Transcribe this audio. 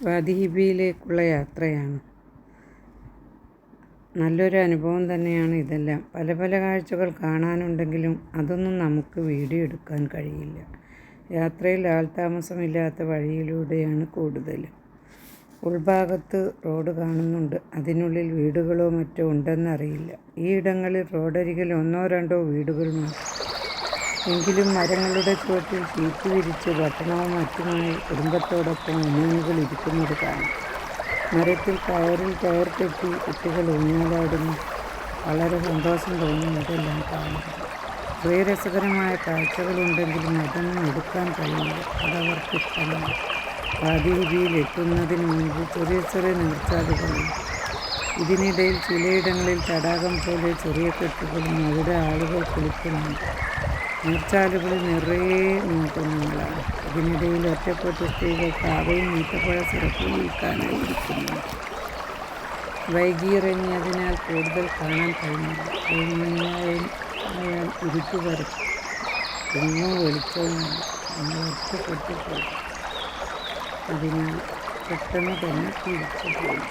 വാദീബിയിലേക്കുള്ള യാത്രയാണ്. നല്ലൊരു അനുഭവം തന്നെയാണ് ഇതെല്ലാം. പല പല കാഴ്ചകൾ കാണാനുണ്ടെങ്കിലും അതൊന്നും നമുക്ക് വീഡിയോ എടുക്കാൻ കഴിയില്ല. യാത്രയിൽ ആൾതാമസമില്ലാത്ത വഴിയിലൂടെയാണ് കൂടുതലും. ഉൾഭാഗത്ത് റോഡ് കാണുന്നുണ്ട്. അതിനുള്ളിൽ വീടുകളോ മറ്റോ ഉണ്ടെന്നറിയില്ല. ഈ ഇടങ്ങളിൽ റോഡരികിൽ ഒന്നോ രണ്ടോ വീടുകൾ മാത്രം. എങ്കിലും മരങ്ങളുടെ ചുവട്ടിൽ ഷീറ്റ് വിരിച്ച് ഭക്ഷണവും മറ്റുമായി കുടുംബത്തോടൊപ്പം ഉമ്മങ്ങൾ ഇരിക്കുന്നത് കാണാം. മരത്തിൽ കയർ കെട്ടി കുട്ടികൾ ഊഞ്ഞാലാടുന്നു. വളരെ സന്തോഷം തോന്നും ഇതെല്ലാം കാണുന്നത്. കുറേ രസകരമായ കാഴ്ചകളുണ്ടെങ്കിലും അതൊന്നും എടുക്കാൻ കഴിയില്ല. അതവർക്ക് ഇഷ്ടമല്ല. വാദീബിയിൽ എത്തുന്നതിന് മുൻപ് ചെറിയ ചെറിയ നീർച്ചാലുകളുണ്ട്. ഇതിനിടയിൽ ചിലയിടങ്ങളിൽ തടാകം പോലെ ചെറിയ കെട്ടുകളും അവിടെ ആളുകൾ കുളിക്കുന്നുണ്ട്. നീർച്ചാലുകളിൽ നിറയെ മീൻകുഞ്ഞുങ്ങളാണ്. ഇതിനിടയിൽ ഒറ്റപ്പെട്ട സ്ത്രീകൾ കാവയും ഈത്തപ്പഴ സിറപ്പും വിൽക്കാനായി ഇരിക്കുന്നുണ്ട്. വൈകിയിറങ്ങിയതിനാൽ കൂടുതൽ കാണാൻ കഴിഞ്ഞില്ല. 7 മണിയായാൽ ഇരുട്ട് പരക്കും. എങ്ങും വെളിച്ചവുമില്ല. നമ്മൾ ഒറ്റപ്പെട്ടു പോകും. അതിനാൽ പെട്ടെന്ന് തന്നെ തിരിച്ചു പോകും.